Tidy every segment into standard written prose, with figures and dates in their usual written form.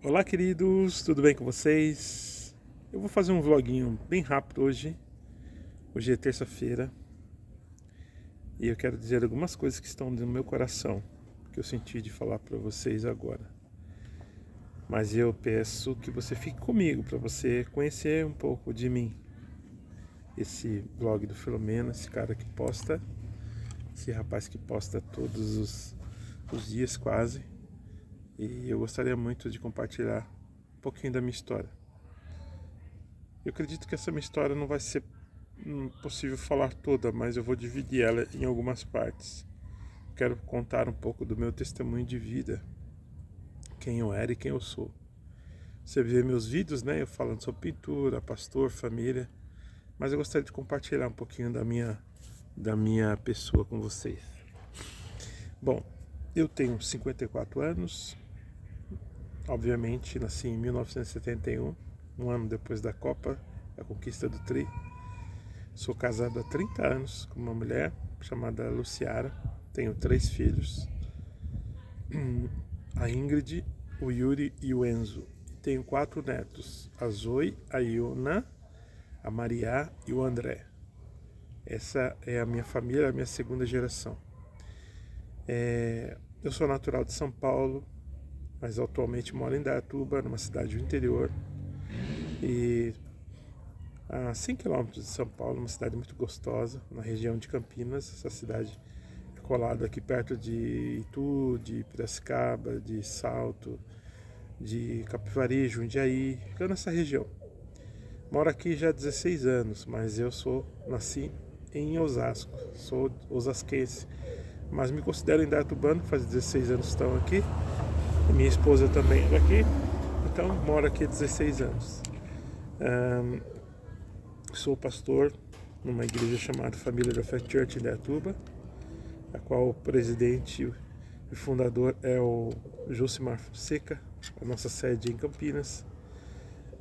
Olá, queridos, tudo bem com vocês? Eu vou fazer um vloguinho bem rápido hoje. Hoje é terça-feira e eu quero dizer algumas coisas que estão no meu coração, que eu senti de falar para vocês agora. Mas eu peço que você fique comigo para você conhecer um pouco de mim. Esse vlog do Filomeno, esse cara que posta, esse rapaz que posta todos os dias quase. E eu gostaria muito de compartilhar um pouquinho da minha história. Eu acredito que essa minha história não vai ser possível falar toda, mas eu vou dividir ela em algumas partes. Quero contar um pouco do meu testemunho de vida, quem eu era e quem eu sou. Você vê meus vídeos, né? Eu falando sobre pintura, pastor, família, mas eu gostaria de compartilhar um pouquinho da minha pessoa com vocês. Bom, eu tenho 54 anos, obviamente nasci em 1971, um ano depois da Copa, a conquista do Tri. Sou casado há 30 anos com uma mulher chamada Luciara. Tenho 3 filhos, a Ingrid, o Yuri e o Enzo. E tenho 4 netos, a Zoe, a Iona, a Maria e o André. Essa é a minha família, a minha segunda geração. Eu sou natural de São Paulo, mas atualmente moro em Indaiatuba, numa cidade do interior. E a 100 quilômetros de São Paulo, uma cidade muito gostosa, na região de Campinas. Essa cidade é colada aqui perto de Itu, de Piracicaba, de Salto, de Capivari, Jundiaí, fica nessa região. Moro aqui já há 16 anos, mas eu nasci em Osasco, sou osasquense, mas me considero indaiatubano, faz 16 anos que estão aqui, e minha esposa também é daqui, então moro aqui há 16 anos. Sou pastor numa igreja chamada Família da Fé Church em Indaiatuba, a qual o presidente e fundador é o Josimar Fonseca, a nossa sede é em Campinas,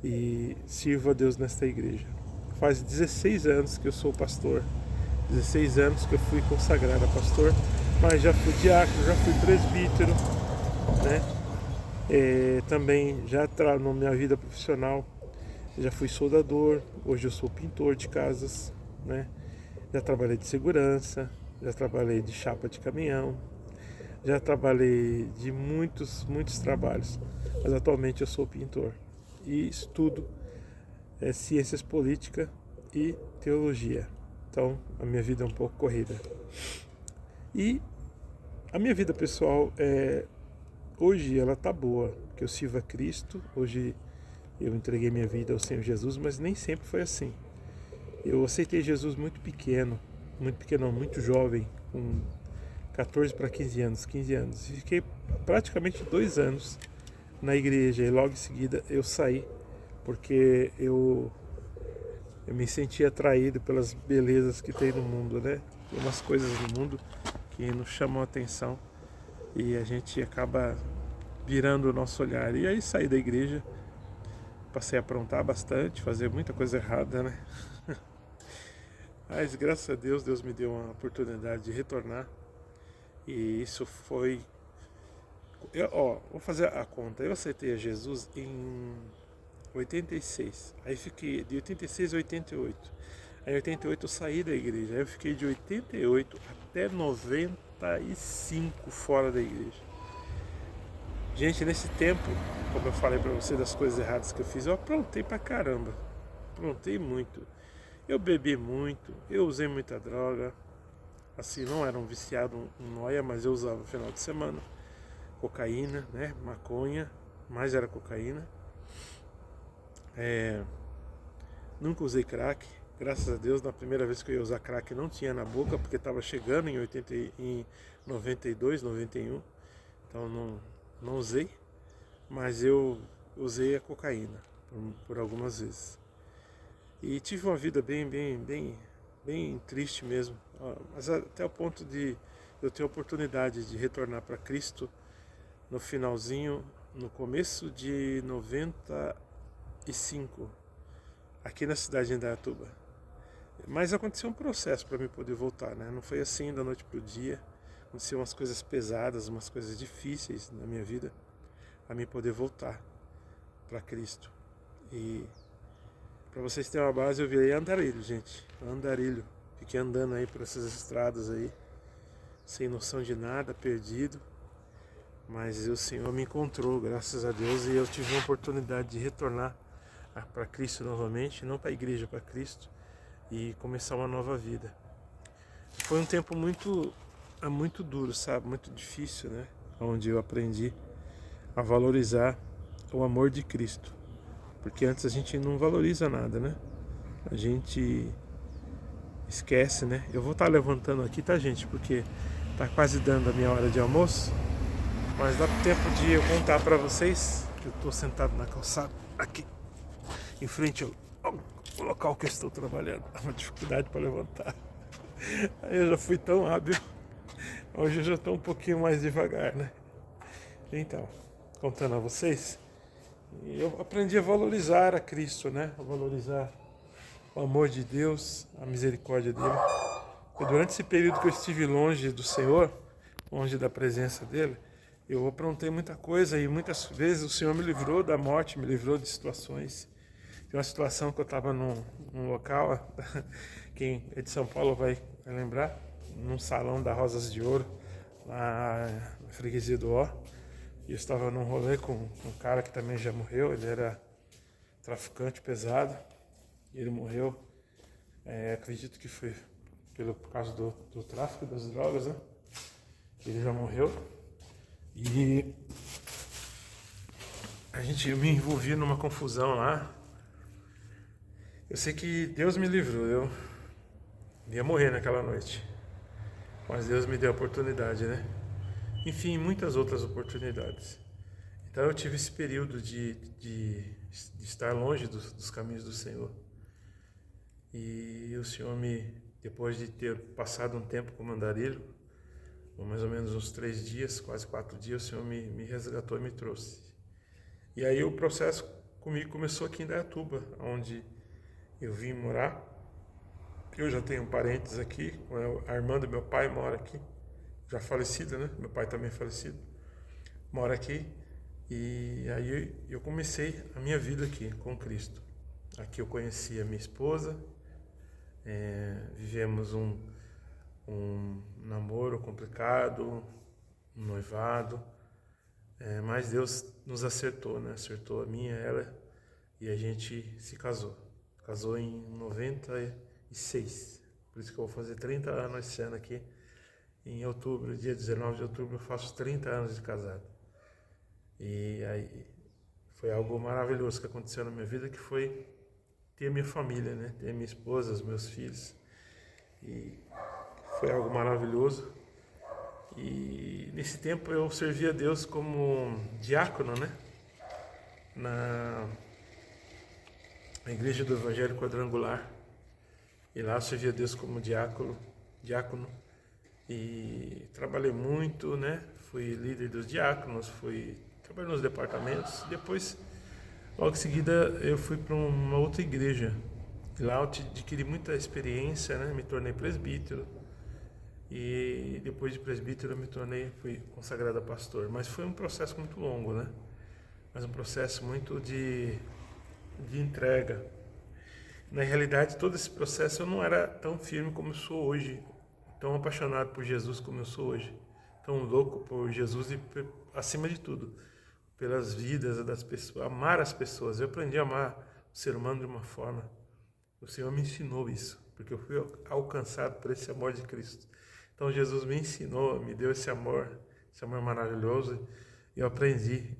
e sirvo a Deus nesta igreja. Faz 16 anos que eu sou pastor, 16 anos que eu fui consagrado a pastor, mas já fui diácono, já fui presbítero, né? Também já na minha vida profissional já fui soldador, hoje eu sou pintor de casas, né? Já trabalhei de segurança, já trabalhei de chapa de caminhão, já trabalhei de muitos trabalhos, mas atualmente eu sou pintor e estudo ciências políticas e teologia. Então a minha vida é um pouco corrida. E a minha vida pessoal hoje ela tá boa, porque eu sirvo a Cristo. Hoje eu entreguei minha vida ao Senhor Jesus, mas nem sempre foi assim. Eu aceitei Jesus muito pequeno, muito jovem, com 14 para 15 anos, 15 anos. E fiquei praticamente 2 anos na igreja e logo em seguida eu saí, porque eu me senti atraído pelas belezas que tem no mundo, né? Tem umas coisas no mundo que nos chamam a atenção e a gente acaba virando o nosso olhar. E aí saí da igreja, passei a aprontar bastante, fazer muita coisa errada, né? Mas graças a Deus, Deus me deu uma oportunidade de retornar. E isso foi... vou fazer a conta. Eu aceitei a Jesus em 86. Aí fiquei de 86 a 88. Aí em 88 eu saí da igreja. Aí eu fiquei de 88 até 95 fora da igreja. Gente, nesse tempo, como eu falei pra você das coisas erradas que eu fiz, eu aprontei pra caramba. Aprontei muito. Eu bebi muito, eu usei muita droga. Assim, não era um viciado em noia, mas eu usava no final de semana. Cocaína, né? Maconha, mas era cocaína. Nunca usei crack. Graças a Deus, na primeira vez que eu ia usar crack não tinha na boca, porque estava chegando em 92, 91. Então não usei, mas eu usei a cocaína por algumas vezes. E tive uma vida bem triste mesmo, mas até o ponto de eu ter a oportunidade de retornar para Cristo no finalzinho, no começo de 95, aqui na cidade de Indaiatuba. Mas aconteceu um processo para mim poder voltar, né? Não foi assim da noite pro dia. Aconteceu umas coisas pesadas, umas coisas difíceis na minha vida, para mim poder voltar. para Cristo. E para vocês terem uma base, eu virei andarilho, gente. Andarilho. Fiquei andando aí por essas estradas aí, sem noção de nada, perdido. Mas o Senhor me encontrou, graças a Deus, e eu tive uma oportunidade de retornar para Cristo novamente, não para a igreja, para Cristo, e começar uma nova vida. Foi um tempo muito duro, sabe? Muito difícil, né? Onde eu aprendi a valorizar o amor de Cristo. Porque antes a gente não valoriza nada, né? A gente esquece, né? Eu vou estar levantando aqui, tá, gente? Porque tá quase dando a minha hora de almoço. Mas dá tempo de eu contar para vocês que eu estou sentado na calçada aqui em frente ao local que eu estou trabalhando. É uma dificuldade para levantar. Aí eu já fui tão hábil. Hoje eu já estou um pouquinho mais devagar, né? Então, contando a vocês, eu aprendi a valorizar a Cristo, né? A valorizar o amor de Deus, a misericórdia dele. E durante esse período que eu estive longe do Senhor, longe da presença dele, eu aprontei muita coisa e muitas vezes o Senhor me livrou da morte, me livrou de situações. Tem uma situação que eu estava num local, quem é de São Paulo vai lembrar, num salão da Rosas de Ouro, lá na freguesia do Ó. E eu estava num rolê com um cara que também já morreu, ele era traficante pesado, e ele morreu, acredito que foi por causa do tráfico das drogas, né? Ele já morreu. E eu me envolvi numa confusão lá. Eu sei que Deus me livrou, eu ia morrer naquela noite. Mas Deus me deu a oportunidade, né? Enfim, muitas outras oportunidades. Então eu tive esse período de estar longe dos caminhos do Senhor. E o Senhor depois de ter passado um tempo como andarilho, mais ou menos uns 3 dias, quase 4 dias, o Senhor me resgatou e me trouxe. E aí o processo comigo começou aqui em Indaiatuba, onde eu vim morar. Eu já tenho parentes aqui, a irmã do meu pai mora aqui, já falecida, né? Meu pai também é falecido, mora aqui. E aí eu comecei a minha vida aqui com Cristo. Aqui eu conheci a minha esposa, vivemos um namoro complicado, um noivado, mas Deus nos acertou, né? Acertou a minha, ela, e a gente se casou. Casou em 96, por isso que eu vou fazer 30 anos esse ano aqui. Em outubro, dia 19 de outubro, eu faço 30 anos de casado. E aí foi algo maravilhoso que aconteceu na minha vida, que foi ter a minha família, né? Ter a minha esposa, os meus filhos. E foi algo maravilhoso. E nesse tempo eu servi a Deus como diácono, né? Na igreja do Evangelho Quadrangular. E lá eu servi a Deus como diácono. E trabalhei muito, né? Fui líder dos diáconos, trabalhei nos departamentos. Depois, logo em seguida, eu fui para uma outra igreja. E lá eu adquiri muita experiência, né? Me tornei presbítero. E depois de presbítero fui consagrado a pastor. Mas foi um processo muito longo, né? Mas um processo muito de entrega. Na realidade, todo esse processo eu não era tão firme como eu sou hoje, tão apaixonado por Jesus como eu sou hoje, tão louco por Jesus e, acima de tudo, pelas vidas das pessoas, amar as pessoas. Eu aprendi a amar o ser humano de uma forma. O Senhor me ensinou isso, porque eu fui alcançado por esse amor de Cristo. Então Jesus me ensinou, me deu esse amor maravilhoso, e eu aprendi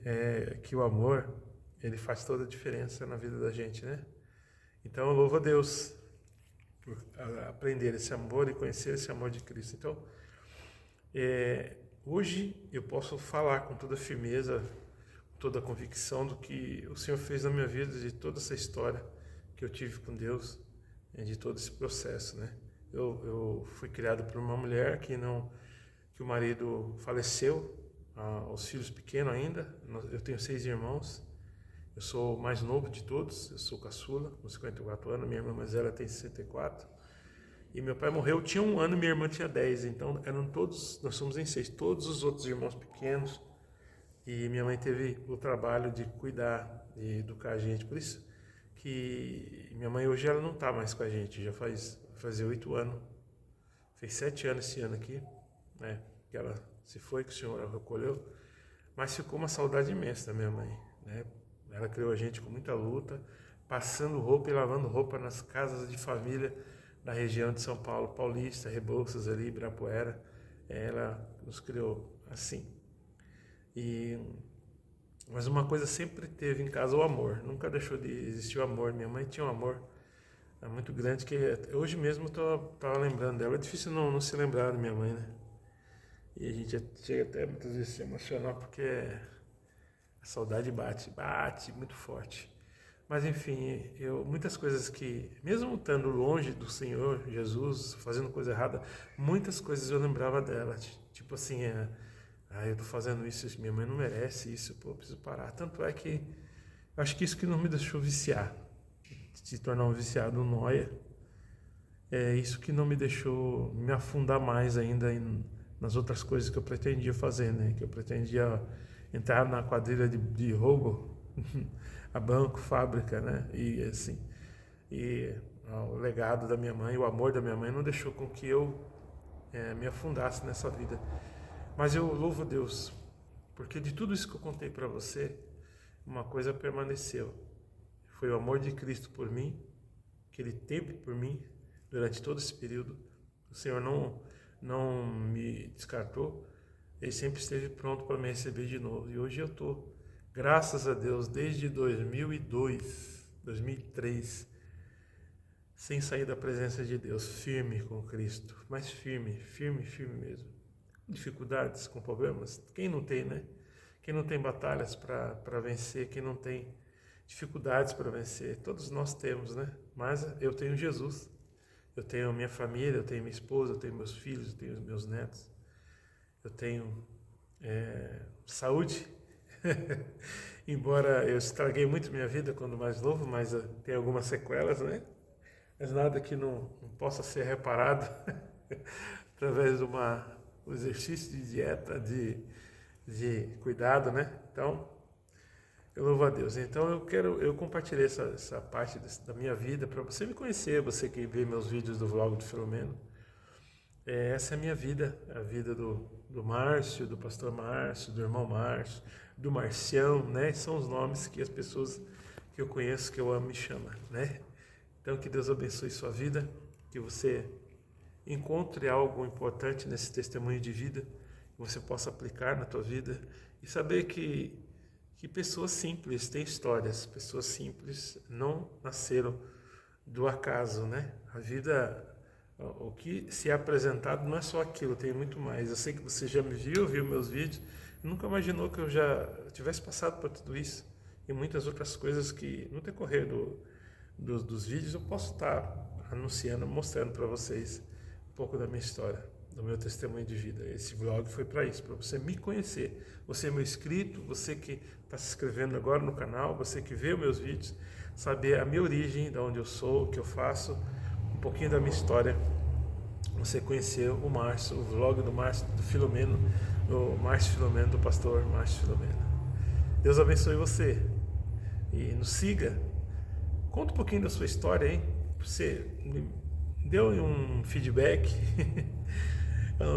que o amor, ele faz toda a diferença na vida da gente, né? Então eu louvo a Deus por aprender esse amor e conhecer esse amor de Cristo. Então, hoje eu posso falar com toda firmeza, com toda a convicção do que o Senhor fez na minha vida, de toda essa história que eu tive com Deus, de todo esse processo, né? Eu fui criado por uma mulher que o marido faleceu, os filhos pequenos ainda. Eu tenho 6 irmãos. Eu sou o mais novo de todos, eu sou caçula, com 54 anos, minha irmã mais velha tem 64. E meu pai morreu, tinha 1 ano, minha irmã tinha 10, então nós somos em 6, todos os outros irmãos pequenos. E minha mãe teve o trabalho de cuidar e educar a gente. Por isso que minha mãe hoje ela não está mais com a gente, já fazer 8 anos. Fez 7 anos esse ano aqui, né? Que ela se foi, que o Senhor a recolheu. Mas ficou uma saudade imensa da minha mãe, né? Ela criou a gente com muita luta, passando roupa e lavando roupa nas casas de família da região de São Paulo, Paulista, Rebouças ali, Ibirapuera. Ela nos criou assim. Mas uma coisa sempre teve em casa, o amor. Nunca deixou de existir o amor. Minha mãe tinha um amor muito grande, que hoje mesmo eu tava lembrando dela. É difícil não se lembrar da minha mãe, né? E a gente chega até muitas vezes a se emocionar, porque a saudade bate muito forte. Mas enfim, muitas coisas que, mesmo estando longe do Senhor Jesus, fazendo coisa errada, muitas coisas eu lembrava dela. Tipo assim, eu tô fazendo isso, minha mãe não merece isso, pô, eu preciso parar. Tanto é que eu acho que isso que não me deixou viciar, se tornar um viciado, um nóia, é isso que não me deixou me afundar mais ainda nas outras coisas que eu pretendia fazer, né? Que eu pretendia entrar na quadrilha de roubo, a banco, fábrica, né? E assim, o legado da minha mãe, o amor da minha mãe não deixou com que eu me afundasse nessa vida. Mas eu louvo a Deus, porque de tudo isso que eu contei para você, uma coisa permaneceu. Foi o amor de Cristo por mim, que Ele teve por mim durante todo esse período. O Senhor não me descartou, Ele sempre esteve pronto para me receber de novo. E hoje eu estou, graças a Deus, desde 2002, 2003, sem sair da presença de Deus, firme com Cristo, mas firme mesmo. Dificuldades, com problemas, quem não tem, né? Quem não tem batalhas para vencer, quem não tem dificuldades para vencer, todos nós temos, né? Mas eu tenho Jesus, eu tenho minha família, eu tenho minha esposa, eu tenho meus filhos, eu tenho meus netos, eu tenho saúde, embora eu estraguei muito minha vida quando mais novo, mas tem algumas sequelas, né? Mas nada que não possa ser reparado através de um exercício de dieta, de cuidado, né? Então, eu louvo a Deus. Então, eu compartilhei essa parte da minha vida para você me conhecer, você que vê meus vídeos do vlog do Filomeno. Essa é a minha vida, a vida do Márcio, do pastor Márcio, do irmão Márcio, do Marcião, né? São os nomes que as pessoas que eu conheço, que eu amo, me chamam, né? Então, que Deus abençoe sua vida, que você encontre algo importante nesse testemunho de vida, que você possa aplicar na tua vida e saber que pessoas simples têm histórias, pessoas simples não nasceram do acaso, né? A vida, o que se é apresentado não é só aquilo, tem muito mais. Eu sei que você já me viu meus vídeos, nunca imaginou que eu já tivesse passado por tudo isso e muitas outras coisas que no decorrer dos vídeos eu posso estar anunciando, mostrando para vocês um pouco da minha história, do meu testemunho de vida. Esse vlog foi para isso, para você me conhecer. Você é meu inscrito, você que está se inscrevendo agora no canal, você que vê os meus vídeos, saber a minha origem, de onde eu sou, o que eu faço, um pouquinho da minha história. Você conhecer o Márcio, o vlog do Márcio, do Filomeno, do Márcio Filomeno, do pastor Márcio Filomeno. Deus abençoe você e nos siga. Conta um pouquinho da sua história, hein? Você deu um feedback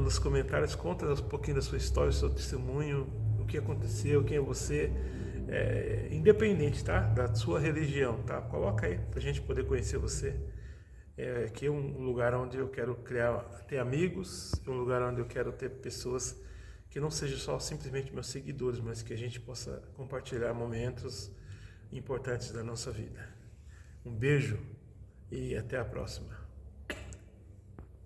nos comentários, conta um pouquinho da sua história, do seu testemunho, o que aconteceu, quem é você, independente, tá? Da sua religião, tá? Coloca aí pra gente poder conhecer você. Aqui é um lugar onde eu quero ter amigos, é um lugar onde eu quero ter pessoas que não sejam só simplesmente meus seguidores, mas que a gente possa compartilhar momentos importantes da nossa vida. Um beijo e até a próxima.